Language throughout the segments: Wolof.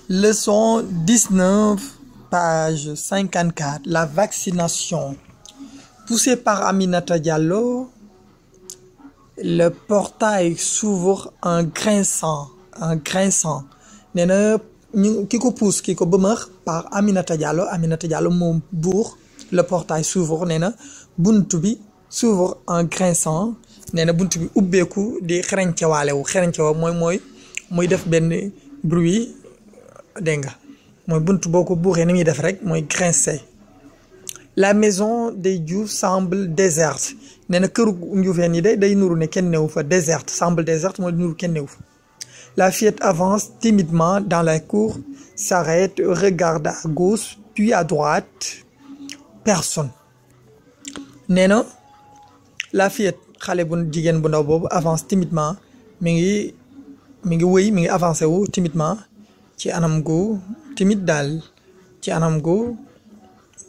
Leçon 19, page 54. La vaccination. Poussé par Aminata Diallo, le portail s'ouvre en grinçant. nee na ki ko pousse ki ko bëmër par Aminata Diallo moom buur le portail s'ouvre nee na buntu bi s'ouvre en grinçant nee na buntu bi ubbeeku di xereñcewaalewu mooy muy def benn bruit dégg nga mooy buntu boo ko buuxee ni muy def rek mooy grincer. La maison des Diouf semble déserte nee na këru Ndioufène yi day nuru ne kenn newu fa déserte semble déserte mooy nuru kenn newu fa. La fillette avance timidement dans la cour, s'arrête, regarde à gauche puis à droite, personne. nee na la fillette xale bu jigéen bu ndaw boobu avance timidement mi ngi avancé wu timidement ci anam gu timide daal ci anam gu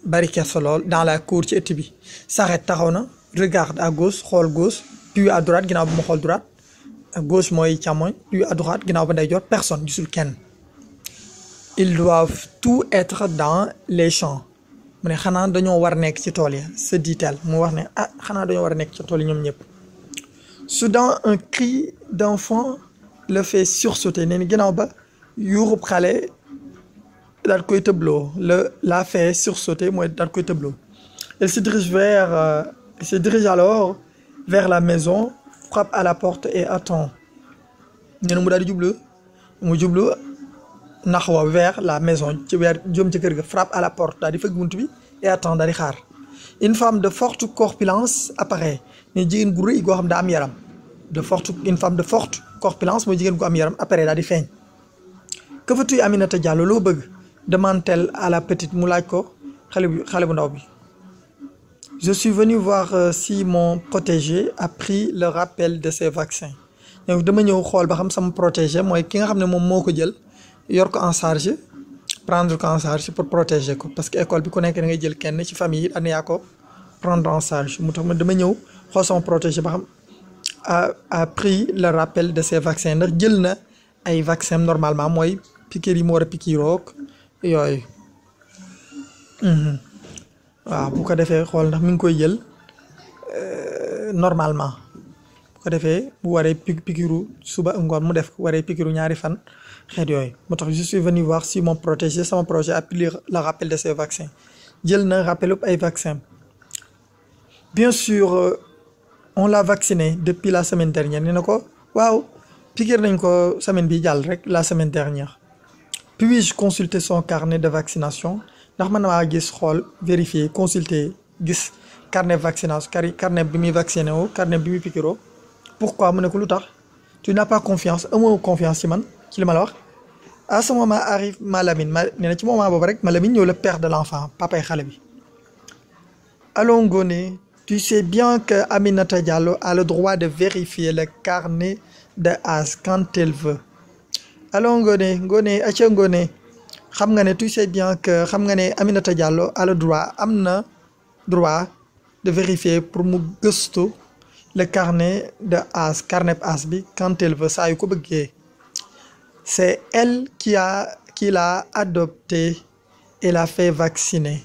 bari kersa lool dans la cour ci ëtt bi. S'arrête taxaw na, regarde à gauche xool gauche puis à droite ginnaaw bi mu xool droite. Gauche mooy càmmoñ puis à droite ginnaaw ba ndeyjoor personne gisul kenn. Ils doivent tout être dans les champs mu ne xanaa dañoo war nekk ci tool yi se dit-elle mu wax ne xanaa dañoo war a nekk ci tool yi ñoom ñëpp. Soudain un cri d'enfant le fait sursauter nee na ginnaaw ba yuuxub xale daal koy tëbloo la fait sursauter mooy daal koy tëbloo. Elle se dirige alors vers la maison, frappe à la porte et attend. nee na mu daal di jublu naxwa vers la maison ci weer jëm ci kër ga, frappe à la porte daal di fëgg bunt bi et attend daal di xaar. Une femme de forte corpulence apparaît ne jigéen gu rëy goo xam daa am yaram une femme de forte corpulence mooy jigéen gu am yaram apparaît daal di feeñ. Que veux-tu Aminata Diallo loo bëgg demande-t-elle à la petite mu laaj ko xale bu ndaw bi. Je suis venu voir si mon protégé a pris le rappel de ses vaccins. donc dama ñëw xool ba xam sama protégé mooy ki nga xam ne moom moo ko jël yor ko en charge prendre ko en charge pour protéger ko parce que école bi ku nekk da ngay jël kenn ci famille yi yaa ko prendre en charge mu tax ma dama ñëw xool sama protégé ba xam a pris le rappel de ses vaccins ndax jël na ay vaccins normalement mooy piqûre yi mu war a piqûroog yooyu. waaw bu ko defee xool ndax mi ngi koy jël normalement bu ko defee bu waree piqûre suba ngoon mu def waree piqûre ñaari fan xeet yooyu moo tax je suis venu voir si mon protégé sama projet a pris le rappel de ces vaccins jël na rappel ay vaccins. Bien sûr on l'a vacciné depuis la semaine dernière nee na ko waaw piqûre nañ ko semaine bi jàll rek la semaine dernière. Puis-je consulter son carnet de vaccination ndax mën na maa gis xool vérifier consulter gis carnet vaccination carnet bi muy vacciné woo carnet bi muy piqûre. Pourquoi mu ne ko lu tax tu n'as pas confiance amoo confiance ci man ci li ma la wax. À ce moment arrive Malamine nee na ci moment boobu rek Malamine ñëw le père de l'enfant papay xale bi. Allons Ngoné, tu sais bien que Aminata Diallo a le droit de vérifier le carnet de âge quand elle veut. Allons Ngoné aca Ngoné xam nga ne tu sais bien que xam nga ne Aminata Diallo a le droit am na droit de vérifier pour mu gëstu le carnet de âge bi quand elle veut saa yu ko bëggee. C'est elle qui l'a adopté et l'a fait vacciner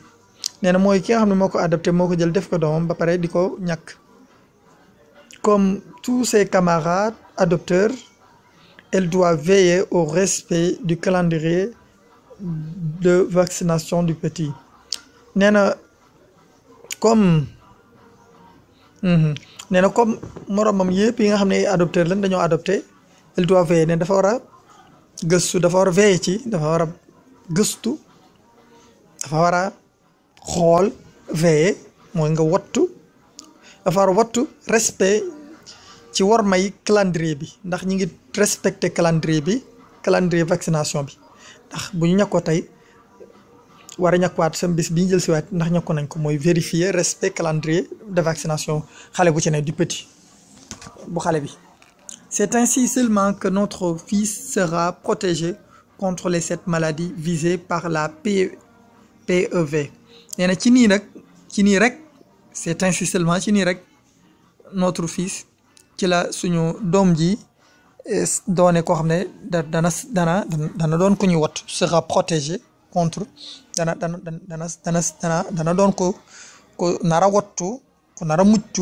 nee na mooy ki nga xam ne moo ko adopté moo ko jël def ko doomam ba pare di ko ñàkk. Comme tous ses camarades adopteurs elle doit veiller au respect du calendrier de vaccination du petit. nee na comme moromam yëpp yi nga xam ne adopteur lañ dañoo adopté elle doit veiller ne dafa war a gëstu dafa war a veiller ci dafa war a gëstu dafa war a xool veiller mooy nga wattu dafa war a wattu respect ci war may calendrier bi ndax ñi ngi respecté calendrier vaccination bi ndax bu ñu ñàkkoo tey war a ñàkkuwaat sa bis bi ñu jël si waat ndax ñàkko nañ ko mooy vérifier respect calendrier de vaccination xale bu ci ne du petit bu xale bi. C'est ainsi seulement que notre fils sera protégé contre les 7 maladies visées par la PEV. nee na ci nii rek c'est ainsi seulement ci nii rek notre fils ci la suñu doom ji doone koo xam ne dana doon ku ñu wat sera protégé contre dana doon ko nara wattu ku nara mucc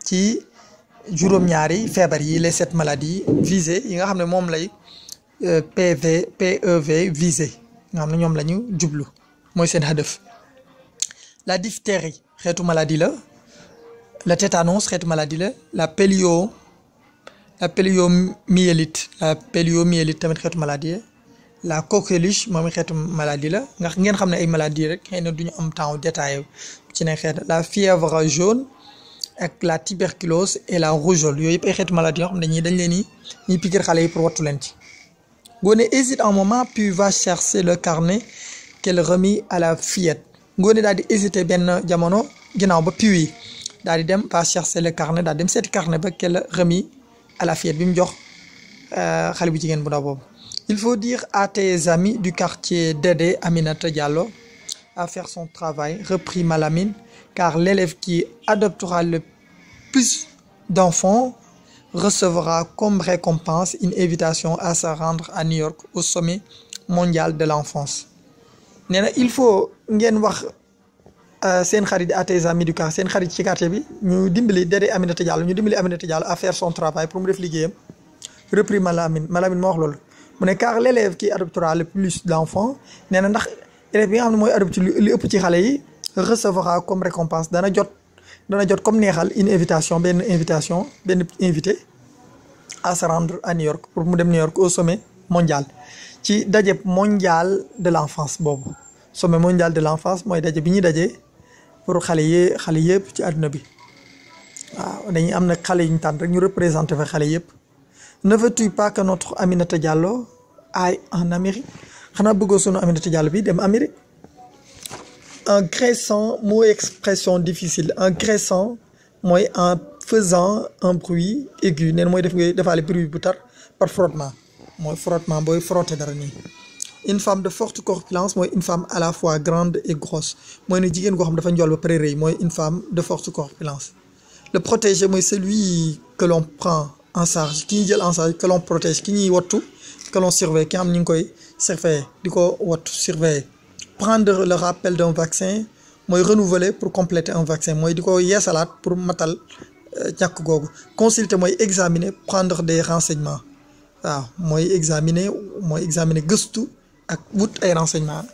ci juróom-ñaari feebar yi les 7 maladies visées yi nga xam ne moom lay PEV visé nga xam ne ñoom la ñu jublu mooy seen hadaf. La diphtérie xeetu maladie la, le tétanos xeetu maladie la poliomyélite tamit xeetu maladie la coqueluche moom xeetu maladie la nga ngeen xam ne ay maladie rek xëy na duñu am temps détaillé ci ne xeet la fièvre jaune ak la tuberculose et la rougeole yooyu yëpp ay xeetu maladie yoo xam ne dañ leen ñuy piqûre xale yi pour wattu leen ci. Ngoné hésite un moment puis va chercher le carnet qu'elle remit à la fillette. Ngoné daal di hésiter benn jamono ginnaaw ba puis daal di dem va chercher le carnet daal dem seeti carnet ba qu'elle remit à la fillette bi mu jox xale bu jigéen bu ndaw boobu. Il faut dire à tes amis du quartier d'aider Aminata Diallo à faire son travail, reprit Malamine, car l'élève qui adoptera le plus d'enfants recevra comme récompense une invitation à se rendre à New York au sommet mondial de l'enfance. Nee na il faut ngeen wax seen xarit à tes amis du quartier seen xarit ci quartier bi ñu dimbali d'aider Aminata Diallo à faire son travail pour mu def liggéeyam. Repris Malamine moo wax loolu mu ne car l'élève qui adoptera le plus d'enfants nee na ndax élève bi nga xam ne mooy adopté li ëpp ci xale yi recevra comme récompense dana jot comme neexal une invitation benn invité à se rendre à New York pour mu dem New York au sommet mondial ci daje mondial de l'enfance boobu sommet mondial de l'enfance mooy daje bi ñuy daje pour xale yëpp ci àdduna bi waaw dañuy am nag xale yi ñu tànn rek ñu représenté fa xale yëpp. Ne veux-tu pas que notre Aminata Diallo aille en Amérique xanaa bëggoo sunu Aminata Diallo bi dem Amérique. En graissant mot expression difficile en graissant mooy en faisant un bruit aigu nee na mooy defaale bruit bu tar par frottement mooy frottement booy frotter dara nii. Une femme de forte corpulence mooy une femme à la fois grande et grosse mooy ne jigéen goo xam dafa njool ba pare rëy mooy une femme de forte corpulence. Le protégé mooy celui que l'on prend en charge ki ñuy jël en charge que l'on protège ki ñuy wattu que l'on surveille ki xam ñu ngi koy surveiller di ko wattu surveiller. Prendre le rappel d'un vaccin mooy renouveler pour compléter un vaccin mooy di ko yeesalaat pour matal ñàkk googu. Consulter mooy examiner prendre des renseignements waaw mooy examiner gëstu ak wut ay renseignements